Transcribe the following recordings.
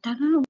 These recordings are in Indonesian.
tahu.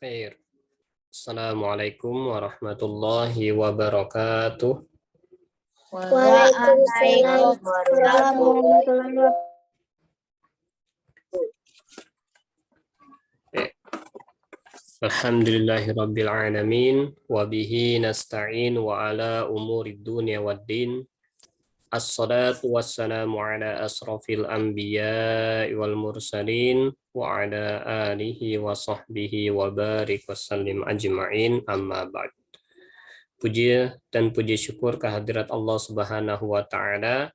Khair. Assalamualaikum warahmatullahi wabarakatuh. Waalaikumsalam warahmatullahi wabarakatuh. Alhamdulillahirabbil alamin wa bihi nasta'in wa ala umurid dunya waddin. Assalatu wassalamu ala asrafil anbiya'i wal mursalin wa ala alihi wa sahbihi wa barik wasallim ajma'in, amma ba'd. Puji dan puji syukur kehadirat Allah Subhanahu wa taala.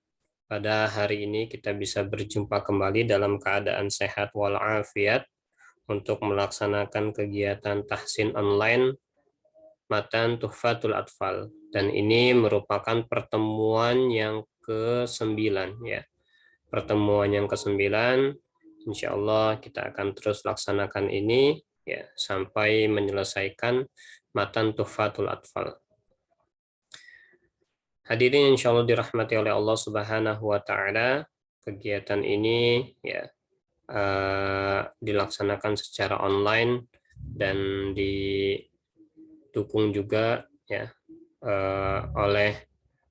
Pada hari ini kita bisa berjumpa kembali dalam keadaan sehat walafiat untuk melaksanakan kegiatan tahsin online Matan Tuhfatul Atfal, dan ini merupakan pertemuan yang ke-9 ya. Pertemuan yang ke-9, insya Allah kita akan terus laksanakan ini ya sampai menyelesaikan Matan Tuhfatul Atfal. Hadirin insya Allah dirahmati oleh Allah Subhanahu wa taala, kegiatan ini ya dilaksanakan secara online dan didukung juga ya oleh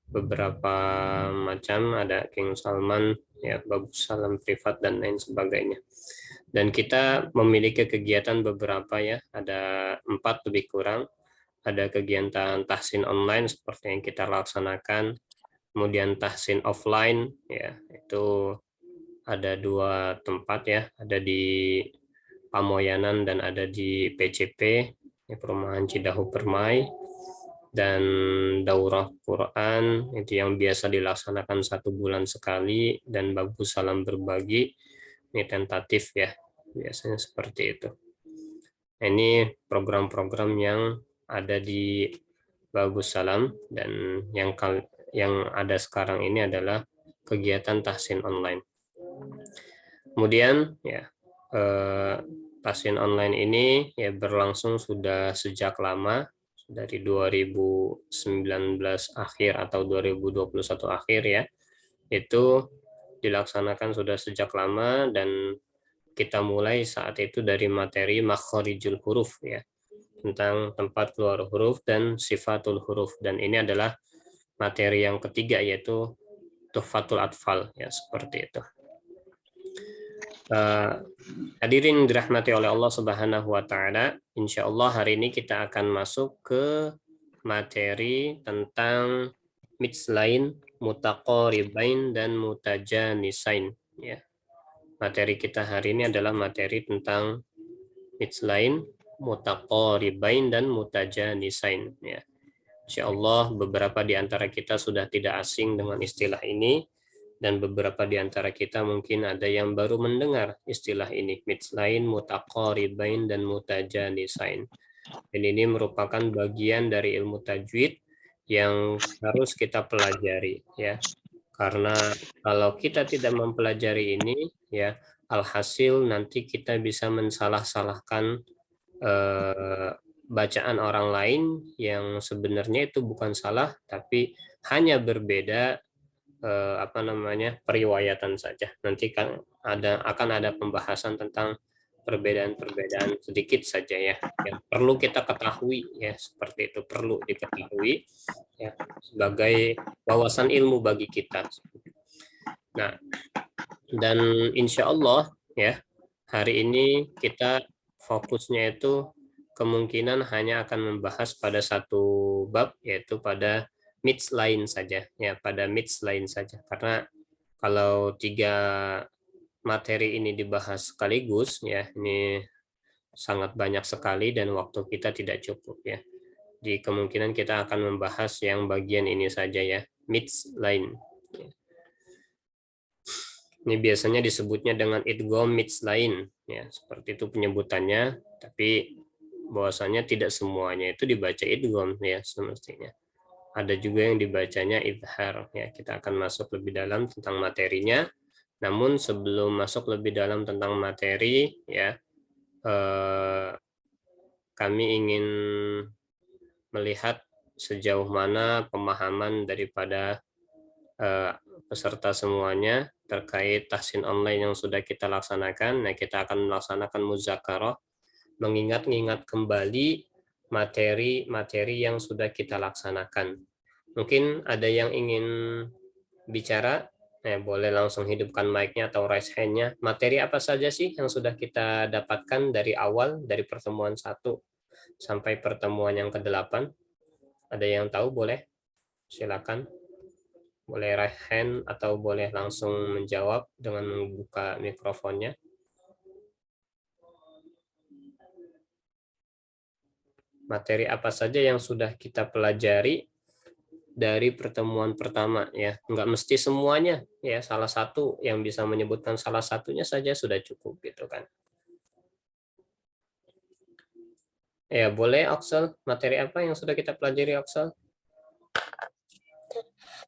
beberapa macam, ada King Salman ya, Bagus Salam Privat dan lain sebagainya. Dan kita memiliki kegiatan beberapa ya, ada 4 lebih kurang. Ada kegiatan tahsin online seperti yang kita laksanakan, kemudian tahsin offline ya, itu ada 2 tempat ya, ada di Pamoyanan dan ada di PCP, Perumahan Cidahu Permai. Dan daurah Quran itu yang biasa dilaksanakan 1 bulan sekali, dan Bagus Salam Berbagi ini tentatif ya, biasanya seperti itu. Ini program-program yang ada di Bagus Salam, dan yang ada sekarang ini adalah kegiatan tahsin online. Kemudian ya tahsin online ini ya berlangsung sudah sejak lama, dari 2019 akhir atau 2021 akhir ya, itu dilaksanakan sudah sejak lama, dan kita mulai saat itu dari materi makhorijul huruf ya, tentang tempat keluar huruf dan sifatul huruf, dan ini adalah materi yang ketiga, yaitu Tuhfatul Atfal ya, seperti itu. Hadirin dirahmati oleh Allah Subhanahu wa taala, insyaallah hari ini kita akan masuk ke materi tentang mitslain, mutaqaribain dan mutajanisain ya. Materi kita hari ini adalah materi tentang mitslain, mutaqaribain dan mutajanisain ya. Insyaallah beberapa di antara kita sudah tidak asing dengan istilah ini, dan beberapa di antara kita mungkin ada yang baru mendengar istilah ini, mitslain, mutaqaribain dan mutajanisain. Dan ini merupakan bagian dari ilmu tajwid yang harus kita pelajari ya. Karena kalau kita tidak mempelajari ini ya, alhasil nanti kita bisa mensalah-salahkan bacaan orang lain yang sebenarnya itu bukan salah, tapi hanya berbeda periwayatan saja. Nanti kan akan ada pembahasan tentang perbedaan-perbedaan sedikit saja ya, yang perlu kita ketahui ya, seperti itu perlu diketahui ya, sebagai wawasan ilmu bagi kita. Nah, dan insya Allah ya, hari ini kita fokusnya itu kemungkinan hanya akan membahas pada satu bab, yaitu pada mitslain saja ya, pada mitslain saja, karena kalau 3 materi ini dibahas sekaligus ya, ini sangat banyak sekali dan waktu kita tidak cukup ya. Di kemungkinan kita akan membahas yang bagian ini saja ya, mitslain. Ini biasanya disebutnya dengan idgham mitslain ya, seperti itu penyebutannya, tapi bahwasanya tidak semuanya itu dibaca idgham ya semestinya. Ada juga yang dibacanya idhar ya. Kita akan masuk lebih dalam tentang materinya. Namun sebelum masuk lebih dalam tentang materi ya, kami ingin melihat sejauh mana pemahaman daripada peserta semuanya terkait tahsin online yang sudah kita laksanakan. Nah, kita akan melaksanakan muzakarah, mengingat-ingat kembali materi-materi yang sudah kita laksanakan. Mungkin ada yang ingin bicara, boleh langsung hidupkan mic-nya atau raise hand-nya. Materi apa saja sih yang sudah kita dapatkan dari awal, dari pertemuan 1 sampai pertemuan yang ke-8? Ada yang tahu? Boleh, silakan. Boleh raise hand atau boleh langsung menjawab dengan membuka mikrofonnya. Materi apa saja yang sudah kita pelajari dari pertemuan pertama ya, nggak mesti semuanya ya, salah satu yang bisa menyebutkan salah satunya saja sudah cukup gitu kan ya. Boleh Oksel, materi apa yang sudah kita pelajari Oksel?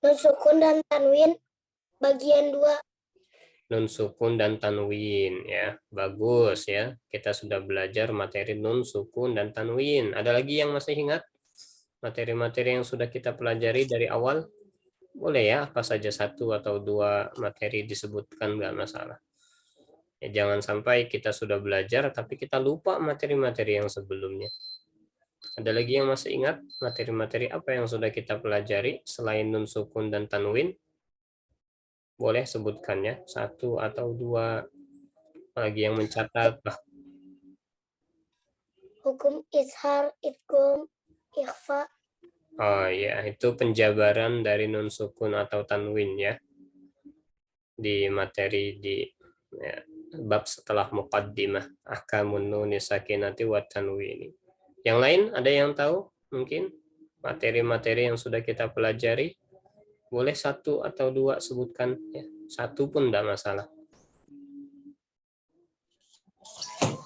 Nun sukun dan tanwin bagian 2. Nun sukun dan tanwin ya, bagus ya, kita sudah belajar materi nun sukun dan tanwin. Ada lagi yang masih ingat materi-materi yang sudah kita pelajari dari awal? Boleh ya, apa saja 1 atau 2 materi disebutkan, nggak masalah ya. Jangan sampai kita sudah belajar tapi kita lupa materi-materi yang sebelumnya. Ada lagi yang masih ingat materi-materi apa yang sudah kita pelajari selain nun sukun dan tanwin? Boleh sebutkan ya, 1 atau 2 lagi yang mencatat. Hukum izhar, idgham, ikhfa. Oh ya, itu penjabaran dari nun sukun atau tanwin ya, di materi di ya, bab setelah muqaddimah, ahkamun nun sakinati wa tanwini. Yang lain ada yang tahu mungkin materi-materi yang sudah kita pelajari? Boleh 1 atau 2 sebutkan ya, 1 pun tidak masalah.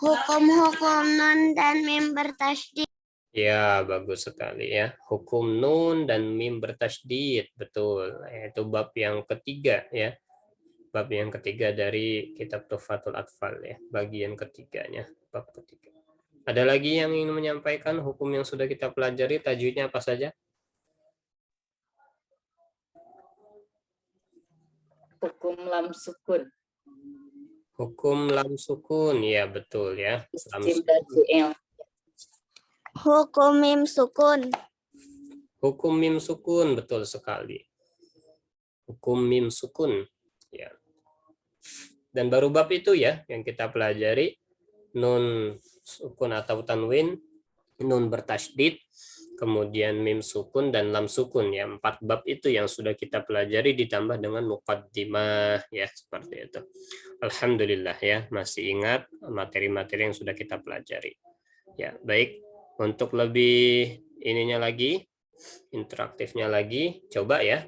Hukum-hukum nun dan mim bertasydid. Ya, bagus sekali ya. Hukum nun dan mim bertasydid, betul. Itu bab yang ketiga ya. Bab yang ketiga dari kitab Tuhfatul Atfal ya, bagian ketiganya, bab ketiga. Ada lagi yang ingin menyampaikan hukum yang sudah kita pelajari, tajwidnya apa saja? Hukum lam sukun. Hukum lam sukun, ya betul ya. Lam Isim sukun. dan fi'il. Hukum mim sukun. Hukum mim sukun, betul sekali. hukum mim sukun. Ya. Dan baru bab itu ya yang kita pelajari, nun sukun atau tanwin, nun bertasydid, kemudian mim sukun dan lam sukun ya. 4 bab itu yang sudah kita pelajari ditambah dengan muqaddimah ya, seperti itu. Alhamdulillah ya, masih ingat materi-materi yang sudah kita pelajari. Ya, baik. Untuk lebih ininya lagi, interaktifnya lagi, coba ya.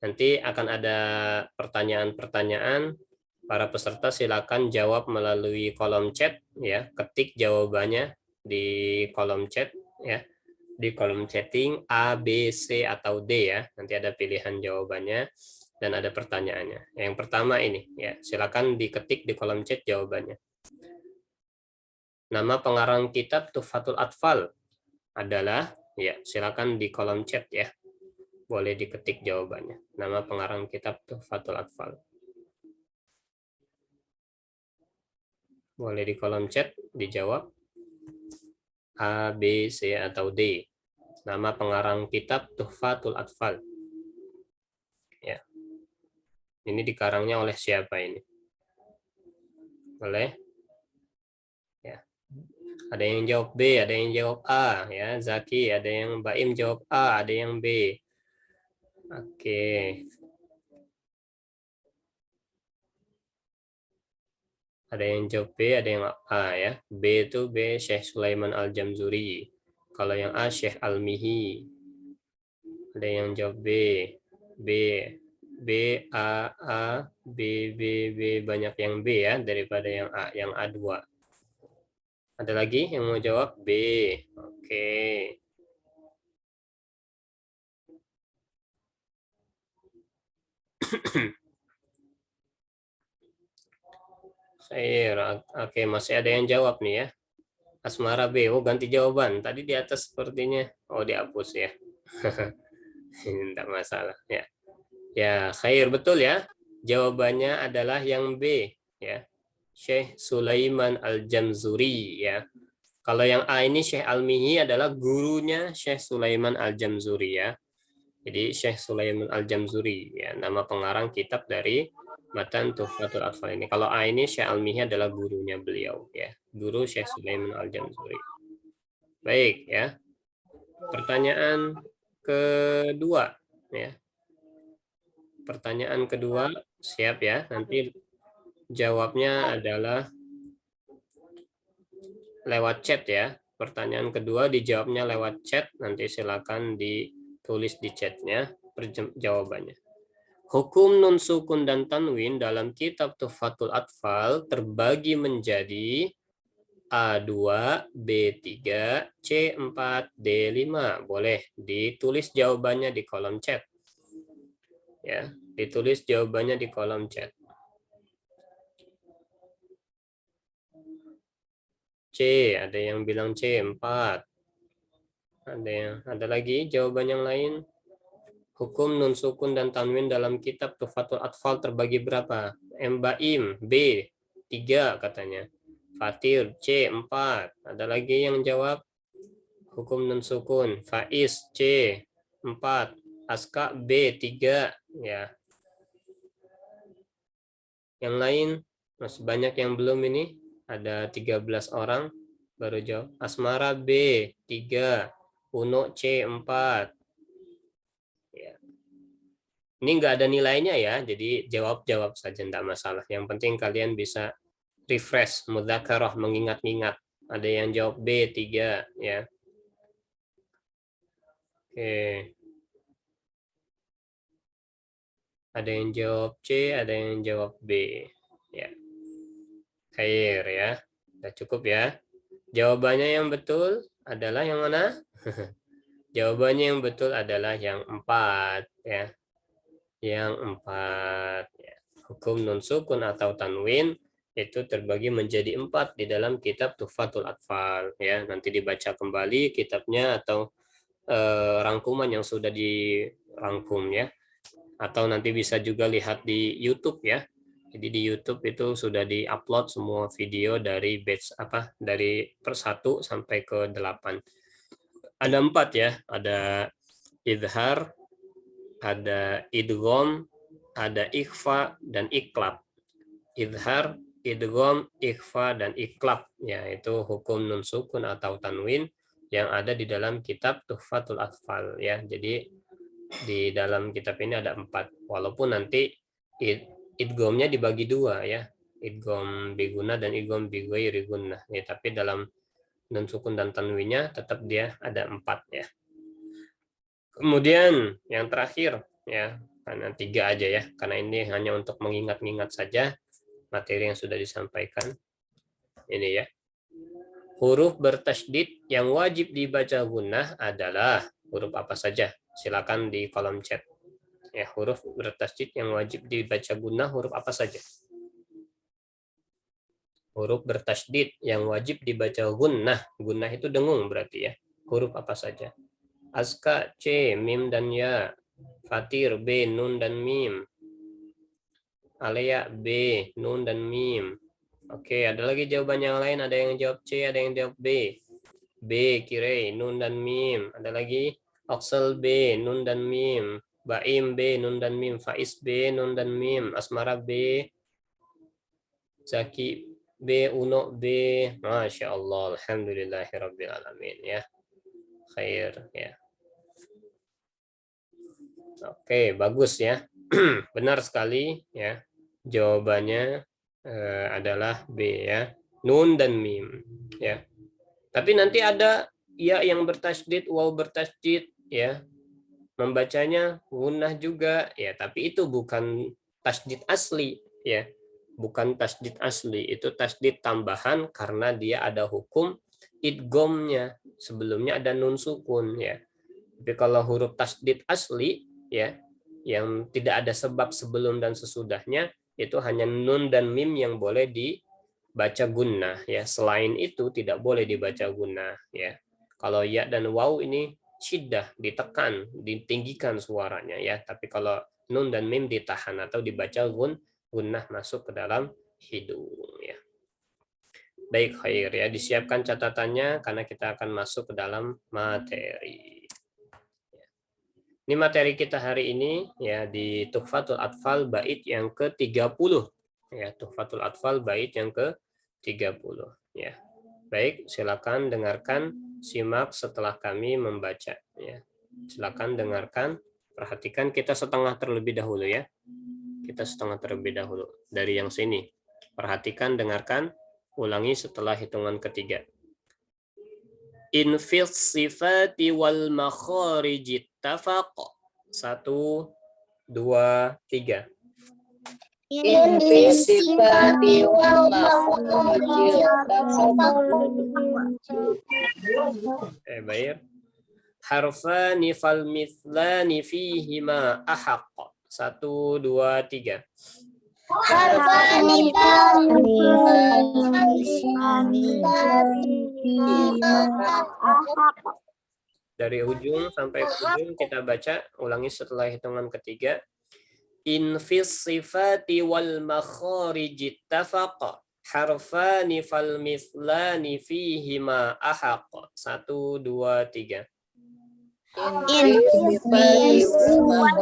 Nanti akan ada pertanyaan-pertanyaan. Para peserta silakan jawab melalui kolom chat ya, ketik jawabannya di kolom chat ya. Di kolom chatting A, B, C atau D ya. Nanti ada pilihan jawabannya dan ada pertanyaannya. Yang pertama ini ya, silakan diketik di kolom chat jawabannya. Nama pengarang kitab Tuhfatul Atfal adalah, ya silakan di kolom chat ya. Boleh diketik jawabannya. Nama pengarang kitab Tuhfatul Atfal. Boleh di kolom chat dijawab A, B, C atau D. Nama pengarang kitab Tuhfatul Atfal. Ya. Ini dikarangnya oleh siapa ini? Oleh ya. Ada yang jawab B, ada yang jawab A ya, Zaki, ada yang Baim jawab A, ada yang B. Oke. Ada yang jawab B, ada yang A ya. B itu B Syekh Sulaiman Al-Jamzuri. Kalau yang A Syekh Al-Mihi. Ada yang jawab B. B A, B, banyak yang B ya daripada yang A, yang A2. Ada lagi yang mau jawab B? Oke. Oke, masih ada yang jawab nih ya. Asmara B, oh ganti jawaban. Tadi di atas sepertinya, oh dihapus ya. Tidak masalah ya. Ya, khair betul ya. Jawabannya adalah yang B ya. Syekh Sulaiman Al-Jamzuri ya. Kalau yang A ini Syekh Al-Mihi adalah gurunya Syekh Sulaiman Al-Jamzuri ya. Jadi Syekh Sulaiman Al-Jamzuri ya, nama pengarang kitab dari Matan Tuhfatul Atfal ini. Kalau A ini Syekh Al-Mihi adalah gurunya beliau ya. Guru Syekh Sulaiman Al-Jamzuri. Baik ya. Pertanyaan kedua ya. Pertanyaan kedua, siap ya. Nanti jawabnya adalah lewat chat ya. Pertanyaan kedua dijawabnya lewat chat. Nanti silakan ditulis di chatnya jawabannya. Hukum nun sukun dan tanwin dalam kitab Tuhfatul Atfal terbagi menjadi A2, B3, C4, D5. Boleh ditulis jawabannya di kolom chat. Ya, ditulis jawabannya di kolom chat. C, ada yang bilang C4. Ada lagi jawaban yang lain? Hukum nun sukun dan tanwin dalam kitab Tuhfatul Atfal terbagi berapa? Baim B 3 katanya. Fatir C 4. Ada lagi yang jawab hukum nun sukun. Faiz C 4. Aska B 3 ya. Yang lain masih banyak yang belum ini. Ada 13 orang baru jawab. Asmara B 3. Uno C 4. Ya. Ini nggak ada nilainya ya, jadi jawab saja, enggak masalah. Yang penting kalian bisa refresh, mudzakarah, mengingat-ingat. Ada yang jawab B 3 ya. Oke. Ada yang jawab C, ada yang jawab B. Ya. Khair ya. Sudah cukup ya. Jawabannya yang betul adalah yang mana? Jawabannya yang betul adalah yang 4 ya. Yang 4 ya. Hukum nun sukun atau tanwin itu terbagi menjadi 4 di dalam kitab Tuhfatul Atfal ya. Nanti dibaca kembali kitabnya atau rangkuman yang sudah dirangkum ya. Atau nanti bisa juga lihat di YouTube ya. Jadi di YouTube itu sudah di-upload semua video dari batch dari per 1 sampai ke 8. Ada 4 ya, ada idhar, ada idgham, ada ikhfa dan iklab. Idhar, idgham, ikhfa, dan iklab. Ya, itu hukum nun sukun atau tanwin yang ada di dalam kitab Tuhfatul Atfal. Ya, jadi di dalam kitab ini ada 4. Walaupun nanti idghamnya dibagi 2 ya. Idgham biguna dan idgham bighairi gunnah. Ya, tapi dalam nun sukun dan tanwinnya tetap dia ada 4 ya. Kemudian yang terakhir ya, karena 3 aja ya, karena ini hanya untuk mengingat-ingat saja materi yang sudah disampaikan. Ini ya. Huruf bertasydid yang wajib dibaca gunnah adalah huruf apa saja? Silakan di kolom chat. Ya, huruf bertasydid yang wajib dibaca gunnah huruf apa saja? Huruf bertasydid yang wajib dibaca gunnah. Gunnah itu dengung berarti ya. Huruf apa saja? Aska, C, mim dan ya. Fatir, B, nun dan mim. Alea, B, nun dan mim. Oke, ada lagi jawaban yang lain. Ada yang jawab C, ada yang jawab B. B, Kirei, nun dan mim. Ada lagi Oksel, B, nun dan mim. Baim, B, nun dan mim. Faiz, B, nun dan mim. Asmara, B. Zaki, B, Uno, B. Masya Allah, alhamdulillahirrabbilalamin ya. Khair ya. Oke, bagus ya. Benar sekali ya. Jawabannya adalah B ya. Nun dan mim ya. Tapi nanti ada ya yang bertasydid, waw bertasydid ya. Membacanya gunnah juga ya, tapi itu bukan tasydid asli ya. Bukan tasydid asli, itu tasydid tambahan karena dia ada hukum idghamnya. Sebelumnya ada nun sukun ya. Tapi kalau huruf tasydid asli ya, yang tidak ada sebab sebelum dan sesudahnya, itu hanya nun dan mim yang boleh dibaca gunnah ya. Selain itu tidak boleh dibaca gunnah ya. Kalau ya dan waw ini syiddah, ditekan, ditinggikan suaranya ya. Tapi kalau nun dan mim ditahan atau dibaca gunnah masuk ke dalam hidung ya. Baik, khair ya. Disiapkan catatannya karena kita akan masuk ke dalam materi. Ini materi kita hari ini ya di Tuhfatul Atfal bait yang ke-30 ya, Tuhfatul Atfal bait yang ke-30 ya. Baik, silakan dengarkan, simak setelah kami membaca ya. Silakan dengarkan, perhatikan, kita setengah terlebih dahulu ya. Kita setengah terlebih dahulu dari yang sini. Perhatikan, dengarkan, ulangi setelah hitungan ketiga. In fil sifati wal makharij ittafaq. 1, 2, 3. In fi sifati wal makharij Baik. Harfani fal mithlani fihima ahaq. 1, 2, 3. Harfani Dari ujung sampai ujung kita baca, ulangi setelah hitungan ketiga. In fis sifati wal makharij ittafaqa harfani fal mithlani fihima ahaq. 1, 2, 3. In fi sifati wal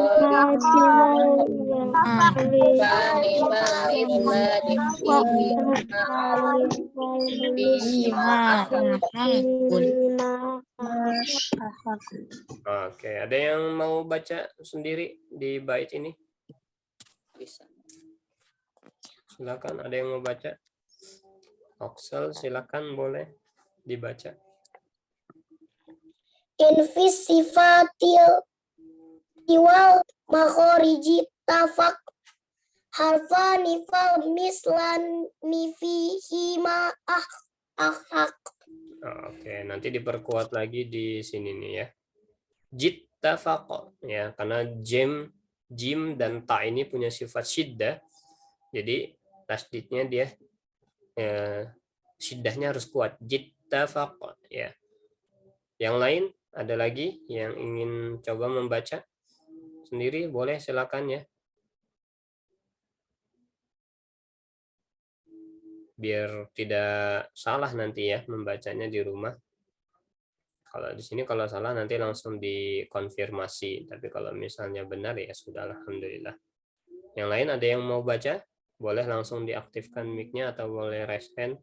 Oke, ada yang mau baca sendiri di bait ini? Bisa. Silakan, ada yang mau baca? Oksel, silakan boleh dibaca. In fi sifatil iwal makhariji tafaq harfani fal mislan fihi ma ahaq. Oke, nanti diperkuat lagi di sini nih ya. Jittafaq ya, karena jim dan ta ini punya sifat syiddah. Jadi tasdidnya dia syiddahnya harus kuat. Jittafaq ya. Yang lain ada lagi yang ingin coba membaca sendiri, boleh silakan ya. Biar tidak salah nanti ya membacanya di rumah. Kalau di sini kalau salah nanti langsung dikonfirmasi. Tapi kalau misalnya benar ya sudah, alhamdulillah. Yang lain ada yang mau baca? Boleh langsung diaktifkan mic-nya atau boleh raise hand.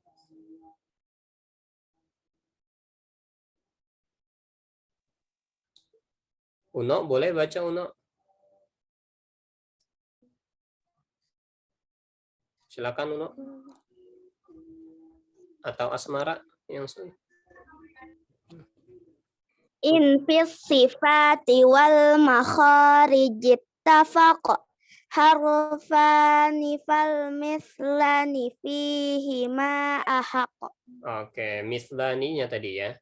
Uno, boleh baca Uno? Silakan Uno. Atau Asmara yang In fis sifati wal makharijit tafaq harfani fal mislani fihi ma ahaq. Oke, mislaninya tadi ya.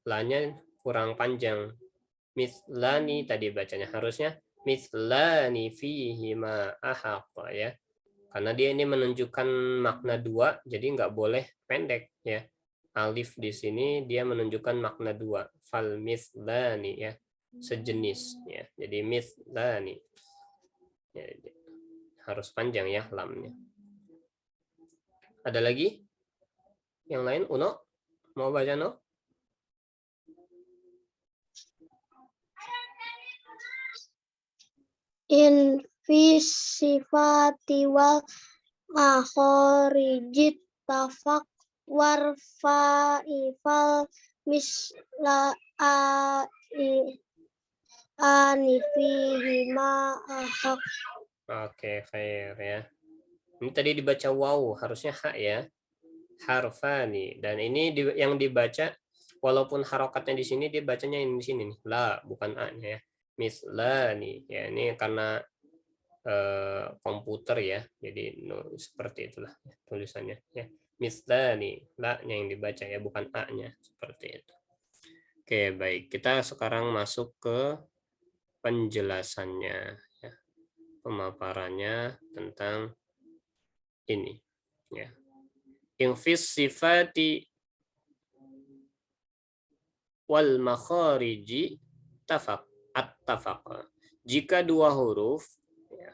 Lanya kurang panjang. Mislani tadi bacanya harusnya mislani fihi ma ahaq ya. Karena dia ini menunjukkan makna dua, jadi nggak boleh pendek ya. Alif di sini dia menunjukkan makna dua. Fal mislani ya, sejenis ya. Jadi mislani ya, harus panjang ya lamnya. Ada lagi? Yang lain? Uno? Mau baca no? In fis sifati wal makharijit tafaq warfa'i fal misla fihi ma ahaq. Oke, fair ya. Ini tadi dibaca waw, harusnya ha ya. Harfani. Dan ini yang dibaca, walaupun harokatnya di sini, dia bacanya di sini nih. La, bukan a-nya ya. Mislani. Ya, ini karena komputer ya. Jadi seperti itulah tulisannya ya. Mislani. La-nya yang dibaca ya, bukan a-nya. Seperti itu. Oke, baik. Kita sekarang masuk ke penjelasannya ya. Pemaparannya tentang ini ya. Infis sifati wal makhariji tafaq at-tafaq. Jika dua huruf ya,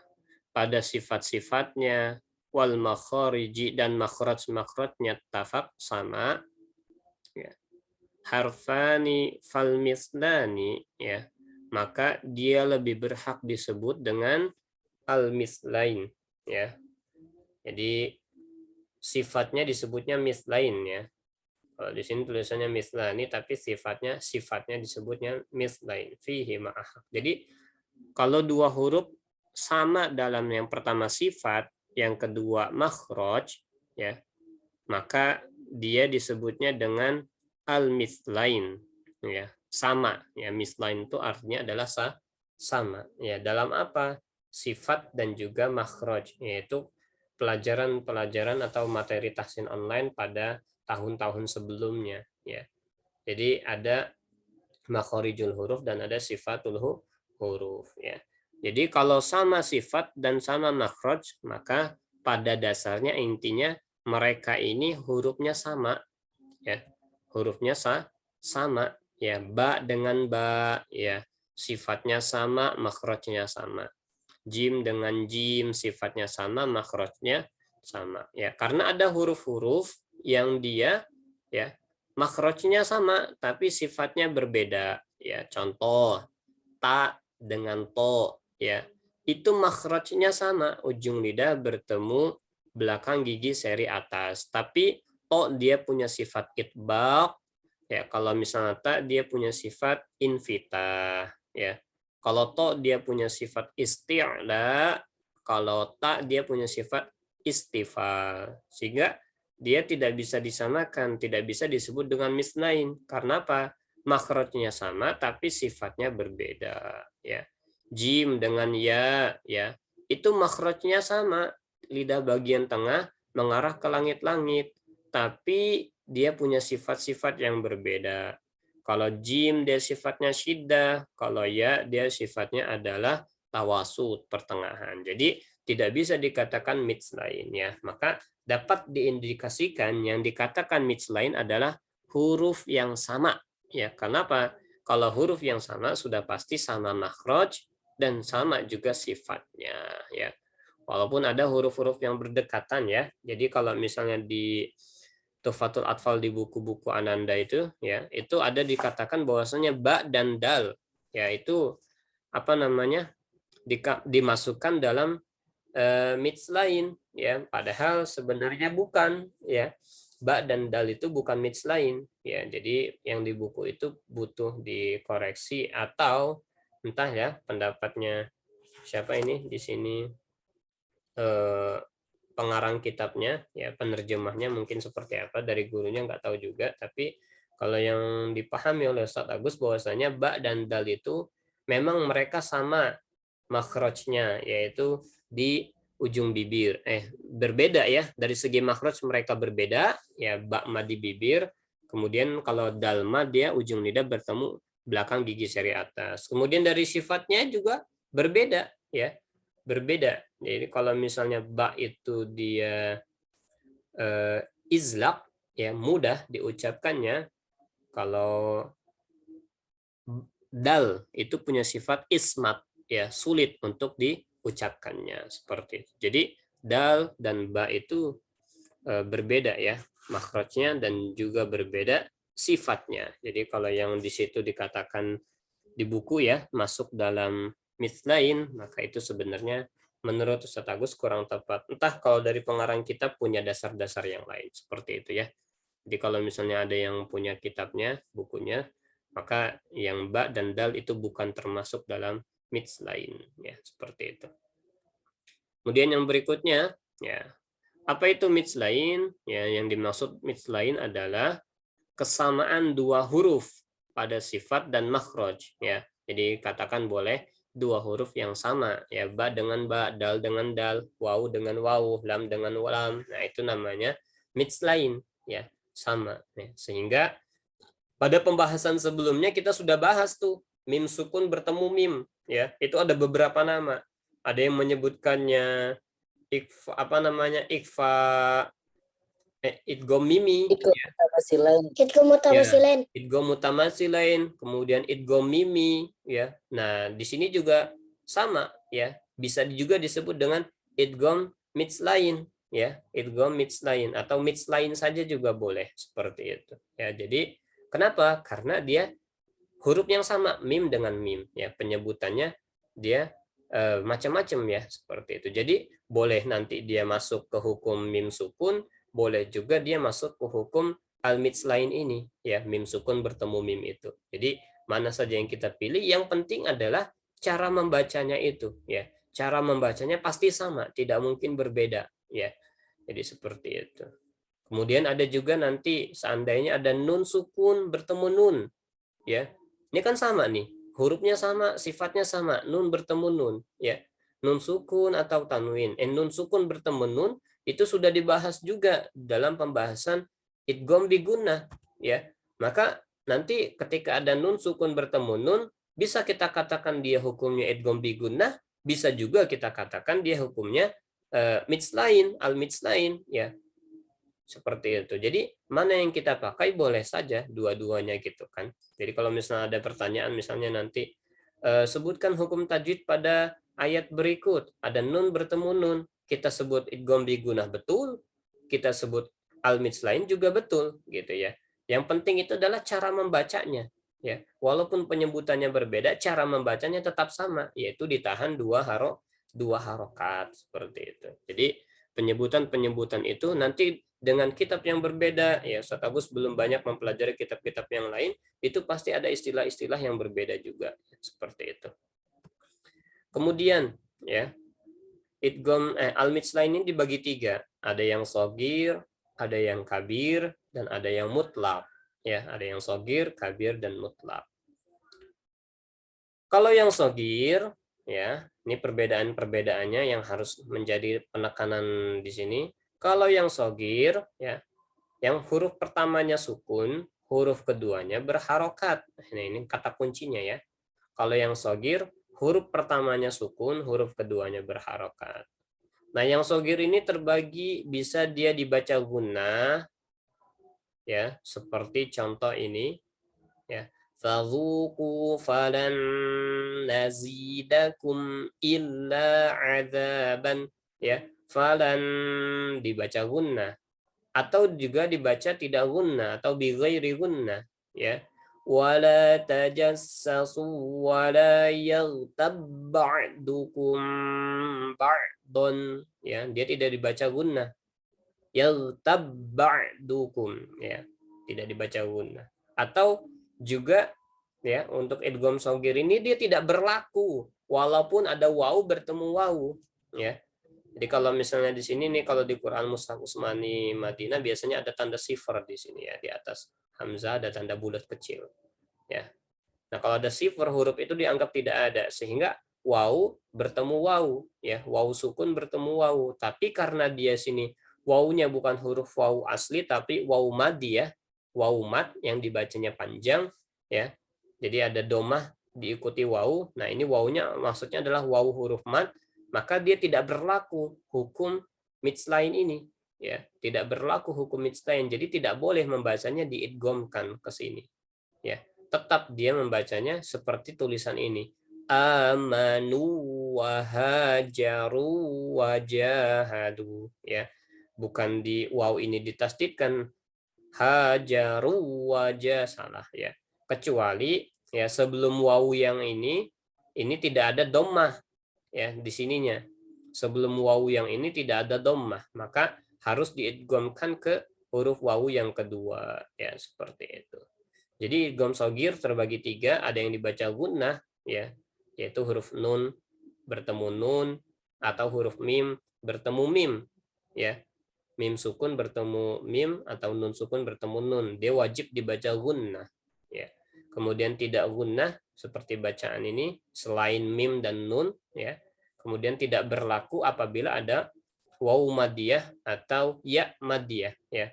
pada sifat-sifatnya wal makhariji dan makhraj-makhrajnya tafaq sama ya. Harfani fal mislani ya, maka dia lebih berhak disebut dengan al mislain ya. Jadi sifatnya disebutnya mislain ya. Kalau di sini tulisannya mislani, tapi sifatnya disebutnya mislain fihi ma'ah. Jadi kalau dua huruf sama dalam yang pertama sifat, yang kedua makhraj ya, maka dia disebutnya dengan al mislain ya, sama ya. Mislain itu artinya adalah sama ya. Dalam apa? Sifat dan juga makhraj, yaitu pelajaran-pelajaran atau materi tahsin online pada tahun-tahun sebelumnya ya. Jadi ada makhorijul huruf dan ada sifatul huruf ya. Jadi kalau sama sifat dan sama makhraj, maka pada dasarnya intinya mereka ini hurufnya sama ya. Hurufnya sama ya. Ba dengan ba ya, sifatnya sama, makhrajnya sama. Jim dengan jim, sifatnya sama, makhrajnya sama ya. Karena ada huruf-huruf yang dia ya makhrajnya sama tapi sifatnya berbeda ya. Contoh ta dengan to ya, itu makhrajnya sama, ujung lidah bertemu belakang gigi seri atas, tapi to dia punya sifat itbaq ya. Kalau misalnya ta dia punya sifat invitah ya. Kalau to dia punya sifat isti'la, kalau ta dia punya sifat istifal. Sehingga dia tidak bisa disamakan, tidak bisa disebut dengan mislain. Karena apa? Makhrajnya sama tapi sifatnya berbeda ya. Jim dengan ya ya, itu makhrajnya sama, lidah bagian tengah mengarah ke langit-langit, tapi dia punya sifat-sifat yang berbeda. Kalau jim dia sifatnya syiddah, kalau ya dia sifatnya adalah tawasud, pertengahan. Jadi tidak bisa dikatakan mislain ya. Maka dapat diindikasikan yang dikatakan mislain adalah huruf yang sama ya. Kenapa? Kalau huruf yang sama sudah pasti sama makhraj dan sama juga sifatnya ya. Walaupun ada huruf-huruf yang berdekatan ya. Jadi kalau misalnya di Tuhfatul Atfal di buku-buku Ananda itu ya, itu ada dikatakan bahwasanya ba dan dal ya, itu apa namanya dimasukkan dalam mitslain, ya, padahal sebenarnya bukan, ya. Ba dan dal itu bukan mitslain, ya. Jadi yang di buku itu butuh dikoreksi, atau entah ya pendapatnya siapa ini di sini, pengarang kitabnya, ya, penerjemahnya mungkin seperti apa, dari gurunya nggak tahu juga. Tapi kalau yang dipahami oleh Ustadz Agus bahwasanya ba dan dal itu memang mereka sama makhrajnya, yaitu di ujung bibir. Berbeda ya, dari segi makhraj mereka berbeda, ya, ba ma di bibir, kemudian kalau dal ma dia ujung lidah bertemu belakang gigi seri atas. Kemudian dari sifatnya juga berbeda, ya, berbeda. Jadi kalau misalnya ba itu dia izlaq, ya, mudah diucapkannya. Kalau dal itu punya sifat ismat, ya, sulit untuk diucapkannya, seperti itu. Jadi dal dan ba itu berbeda ya makhrajnya, dan juga berbeda sifatnya. Jadi kalau yang di situ dikatakan di buku, ya, masuk dalam mithlain, maka itu sebenarnya menurut Ustadz Agus kurang tepat. Entah kalau dari pengarang kitab punya dasar-dasar yang lain, seperti itu ya. Jadi kalau misalnya ada yang punya kitabnya, bukunya, maka yang ba dan dal itu bukan termasuk dalam mithlain, ya, seperti itu. Kemudian yang berikutnya, ya, apa itu mithlain? Ya, yang dimaksud mithlain adalah kesamaan dua huruf pada sifat dan makhraj, ya. Jadi katakan boleh dua huruf yang sama, ya, ba dengan ba, dal dengan dal, waw dengan waw, lam dengan lam. Nah, itu namanya mithlain, ya, sama, ya. Sehingga pada pembahasan sebelumnya kita sudah bahas tuh mim sukun bertemu mim, ya. Itu ada beberapa nama. Ada yang menyebutkannya ikfa, apa namanya, ikfa, idgham mimi, Ikut mutawasilain. Idgham mutawasilain. idgham mutamasilain, kemudian idgham mimi, ya. Nah, di sini juga sama, ya. Bisa juga disebut dengan idgham mitslain, ya, idgham mitslain, atau mitslain saja juga boleh, seperti itu. Ya, jadi kenapa? Karena dia huruf yang sama, mim dengan mim, ya, penyebutannya dia macam-macam, ya, seperti itu. Jadi boleh nanti dia masuk ke hukum mim sukun, boleh juga dia masuk ke hukum al-mitslain ini, ya, mim sukun bertemu mim itu. Jadi mana saja yang kita pilih, yang penting adalah cara membacanya itu, ya. Cara membacanya pasti sama, tidak mungkin berbeda, ya. Jadi seperti itu. Kemudian ada juga nanti seandainya ada nun sukun bertemu nun, ya. Ini kan sama nih, hurufnya sama, sifatnya sama, nun bertemu nun, ya. Nun sukun atau tanwin. Nun sukun bertemu nun itu sudah dibahas juga dalam pembahasan idgham bi gunnah, ya. Maka nanti ketika ada nun sukun bertemu nun, bisa kita katakan dia hukumnya idgham bi gunnah, bisa juga kita katakan dia hukumnya mitslain, al-mitslain, ya. Seperti itu. Jadi mana yang kita pakai boleh saja dua-duanya, gitu kan. Jadi kalau misalnya ada pertanyaan, misalnya nanti sebutkan hukum tajwid pada ayat berikut, ada nun bertemu nun, kita sebut idgham bi gunnah betul, kita sebut al-mitslain juga betul, gitu ya. Yang penting itu adalah cara membacanya, ya. Walaupun penyebutannya berbeda, cara membacanya tetap sama, yaitu ditahan dua harokat, seperti itu. Jadi penyebutan-penyebutan itu nanti dengan kitab yang berbeda, ya, Ustaz Agus belum banyak mempelajari kitab-kitab yang lain, itu pasti ada istilah-istilah yang berbeda juga, seperti itu. Kemudian, ya, idgham al-mitslain ini dibagi tiga, ada yang shagir, ada yang kabir, dan ada yang mutlak, ya, ada yang shagir, kabir, dan mutlak. Kalau yang shagir, ya, ini perbedaan-perbedaannya yang harus menjadi penekanan di sini. Kalau yang shagir, ya, yang huruf pertamanya sukun, huruf keduanya berharokat. Nah, ini kata kuncinya, ya. Kalau yang shagir, huruf pertamanya sukun, huruf keduanya berharokat. Nah, yang shagir ini terbagi, bisa dia dibaca gunnah, ya, seperti contoh ini, ya. Fadzuqu falan nazidakum illa adzaban, ya. Falan dibaca gunnah, atau juga dibaca tidak gunnah atau bi ghairi gunnah, ya. Wala tajassasu wala yaghtab ba'dukum ba'don, ya, dia tidak dibaca gunnah. Yaltab ba'dukum, ya, tidak dibaca gunnah. Atau juga ya untuk idgham shogir ini dia tidak berlaku walaupun ada wawu bertemu wawu, ya. Jadi kalau misalnya di sini nih, kalau di Quran Mushaf Utsmani Madinah biasanya ada tanda sifar di sini ya, di atas hamzah ada tanda bulat kecil, ya. Nah, kalau ada sifar huruf itu dianggap tidak ada, sehingga wawu bertemu wawu, ya, wawu sukun bertemu wawu. Tapi karena dia sini wawunya bukan huruf wawu asli tapi wawu madi, ya, wawu mad yang dibacanya panjang, ya. Jadi ada domah diikuti wawu. Nah, ini wawunya maksudnya adalah wawu huruf mad, maka dia tidak berlaku hukum mitslain ini, ya, tidak berlaku hukum mitslain. Jadi tidak boleh membacanya diidghamkan ke sini, ya. Tetap dia membacanya seperti tulisan ini. Amanu wa hajaru wa jahadu, ya. Bukan di waw ini ditasdidkan hajaru wajah, salah, ya. Kecuali ya sebelum waw yang ini tidak ada dhammah, ya, di sininya. Sebelum waw yang ini tidak ada dhammah, maka harus diidghamkan ke huruf waw yang kedua, ya, seperti itu. Jadi idgham shogir terbagi 3, ada yang dibaca gunnah, ya, yaitu huruf nun bertemu nun, atau huruf mim bertemu mim, ya. Mim sukun bertemu mim atau nun sukun bertemu nun, dia wajib dibaca gunnah, ya. Kemudian tidak gunnah seperti bacaan ini selain mim dan nun, ya. Kemudian tidak berlaku apabila ada wawu madiyah atau ya madiyah, ya.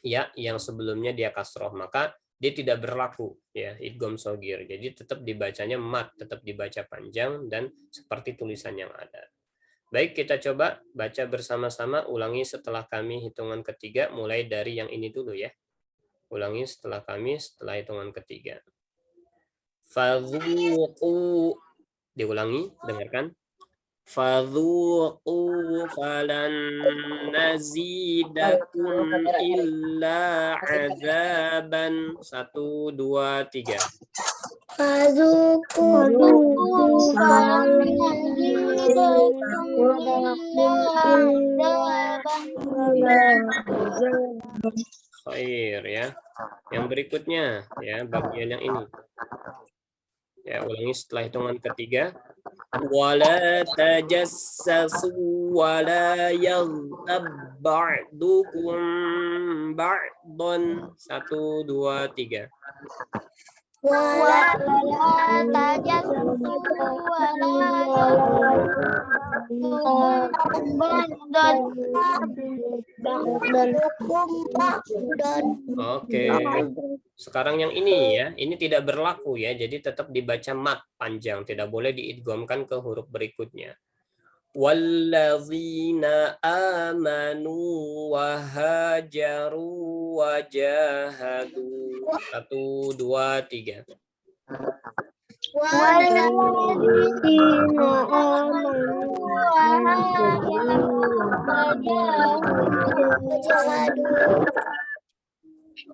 Ya yang sebelumnya dia kasroh, maka dia tidak berlaku, ya, idgham shogir. Jadi tetap dibacanya mat, tetap dibaca panjang dan seperti tulisan yang ada. Baik, kita coba baca bersama-sama, ulangi setelah kami hitungan ketiga, mulai dari yang ini dulu, ya. Ulangi setelah kami setelah hitungan ketiga. Fadzuqu, diulangi, dengarkan. Fadzuqu falan nazidakum illa azaban. 1, 2, 3. Fadzuqu Khair, ya. Yang berikutnya, ya, bagian yang ini. Ya, ulangi setelah hitungan ketiga. Wala tajassasu wala yaghtab ba'dukum ba'dan. 1, 2, 3. wala tajassasu Oke. Sekarang yang ini, ya, ini tidak berlaku, ya. Jadi tetap dibaca mat panjang, tidak boleh diidghamkan ke huruf berikutnya. Wallazina amanu wa hajaru wa jahadu. 1, 2, 3.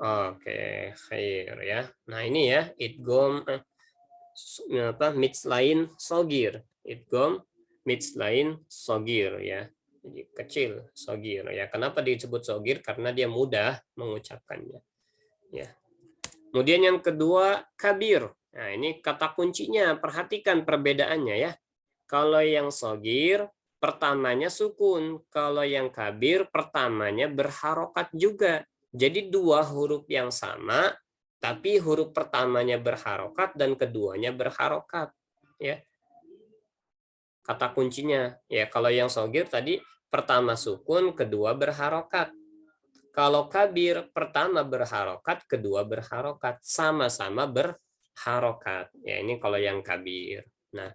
Oke, khair, ya. Nah, ini ya idgham mitslain shogir. Idgham mitslain shogir, ya. Jadi kecil, shogir, ya. Kenapa disebut shogir? Karena dia mudah mengucapkannya, ya. Kemudian yang kedua, kabir. Nah, ini kata kuncinya, perhatikan perbedaannya, ya. Kalau yang shogir pertamanya sukun, kalau yang kabir pertamanya berharokat juga. Jadi dua huruf yang sama, tapi huruf pertamanya berharokat dan keduanya berharokat, ya. Kata kuncinya, ya, kalau yang shogir tadi pertama sukun, kedua berharokat. Kalau kabir pertama berharokat, kedua berharokat, sama-sama berharokat. Ya, ini kalau yang kabir. Nah,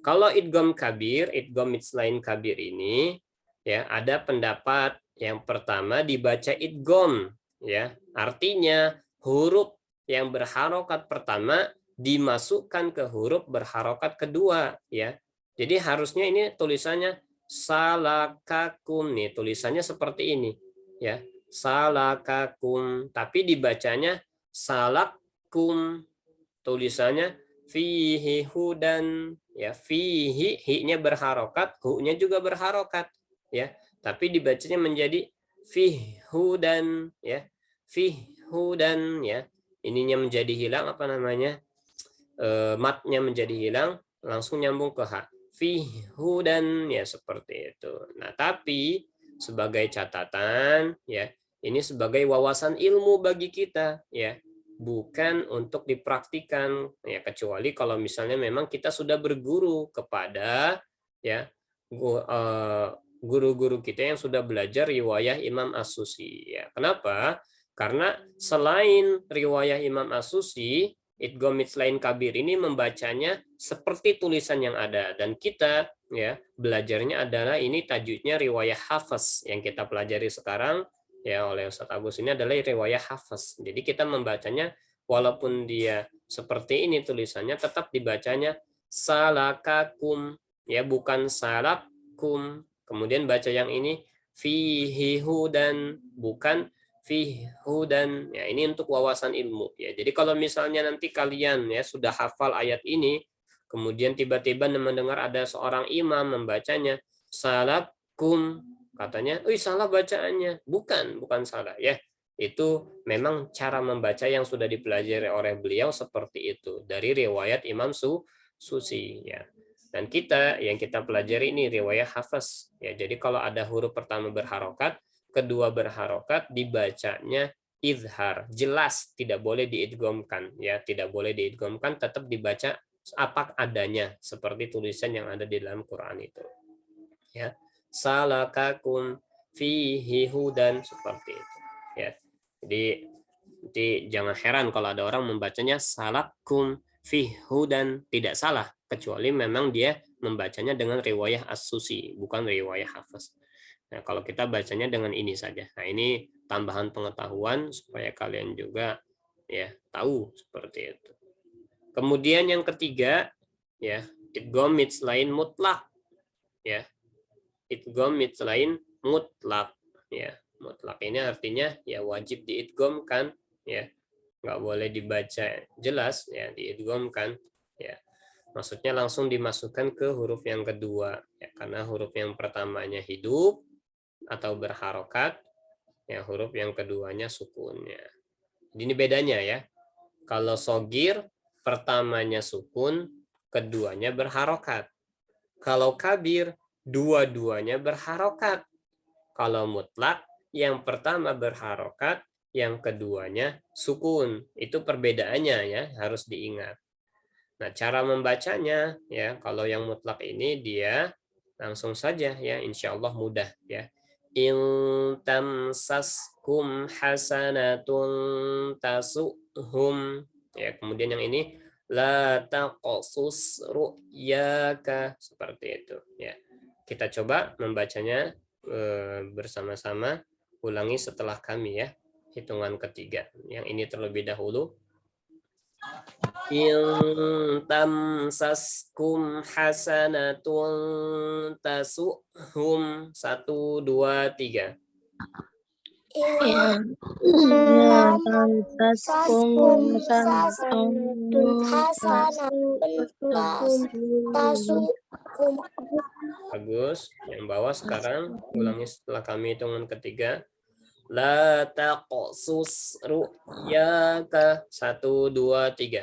kalau idgham kabir, idgham mitslain kabir ini, ya, ada pendapat yang pertama dibaca idgham, ya. Artinya huruf yang berharokat pertama dimasukkan ke huruf berharokat kedua, ya. Jadi harusnya ini tulisannya salakakum, nih tulisannya seperti ini, ya. Salakakum, tapi dibacanya salakum, tulisannya fihi hudan, ya fihi, hi-nya berharokat, hu-nya juga berharokat, ya. Tapi dibacanya menjadi fih hudan, ya. Fih hudan, ya. Ininya menjadi hilang apa namanya? Matnya menjadi hilang, langsung nyambung ke ha. Fih hudan, ya seperti itu. Nah, tapi sebagai catatan, ya, ini sebagai wawasan ilmu bagi kita, ya, bukan untuk dipraktikan, ya, kecuali kalau misalnya memang kita sudah berguru kepada, ya, guru-guru kita yang sudah belajar riwayah Imam As-Susi, ya. Kenapa? Karena selain riwayah Imam As-Susi, idgham mitslain kabir ini membacanya seperti tulisan yang ada, dan kita, ya, belajarnya adalah ini tajwidnya riwayah Hafs yang kita pelajari sekarang, ya, oleh Ustadz Agus, ini adalah riwayah Hafs. Jadi kita membacanya walaupun dia seperti ini tulisannya, tetap dibacanya salakakum, ya, bukan salakum. Kemudian baca yang ini fihi hudan, bukan fih hudan. Ya, ini untuk wawasan ilmu, ya. Jadi kalau misalnya nanti kalian, ya, sudah hafal ayat ini, kemudian tiba-tiba mendengar ada seorang imam membacanya salakum, katanya, "Wih, salah bacaannya." Bukan salah, ya. Itu memang cara membaca yang sudah dipelajari oleh beliau seperti itu dari riwayat Imam Susi, ya. Dan kita yang kita pelajari ini riwayat Hafs, ya. Jadi kalau ada huruf pertama berharokat, kedua berharokat, dibacanya izhar, jelas, tidak boleh diidghamkan, ya, tidak boleh diidghamkan, tetap dibaca apa adanya seperti tulisan yang ada di dalam Quran itu, ya. Salakakum fihi hudan, seperti itu, ya. Jadi jangan heran kalau ada orang membacanya salakum fihi hudan, tidak salah, kecuali memang dia membacanya dengan riwayah As-Susi, bukan riwayah Hafs. Nah, kalau kita bacanya dengan ini saja. Nah, ini tambahan pengetahuan supaya kalian juga, ya, tahu seperti itu. Kemudian yang ketiga, ya, idgham mitslain mutlak, ya. Idgham mitslain mutlak, ya. Mutlak ini artinya, ya, wajib diidghamkan, ya. Nggak boleh dibaca jelas, ya, diidghamkan, ya. Maksudnya langsung dimasukkan ke huruf yang kedua, ya, karena huruf yang pertamanya hidup atau berharokat, ya, huruf yang keduanya sukunnya. Ini bedanya, ya. Kalau sogir, pertamanya sukun, keduanya berharokat. Kalau kabir, dua-duanya berharokat. Kalau mutlak, yang pertama berharokat, yang keduanya sukun. Itu perbedaannya, ya, harus diingat. Nah, cara membacanya, ya, kalau yang mutlak ini dia langsung saja, ya, insya Allah mudah, ya. In tamsaskum hasanatun tasuhum, ya. Kemudian yang ini la taqsus ru'yaka, seperti itu, ya. Kita coba membacanya bersama-sama. Ulangi setelah kami, ya, hitungan ketiga. Yang ini terlebih dahulu. In tamsaskum hasanatun tasuhum, 1, 2, 3. Tamsaskum hasanatun tasukum. Bagus. Yang bawah sekarang ulangi setelah kami hitungan ketiga. La taqsus ru'yaka, 1, 2, 3.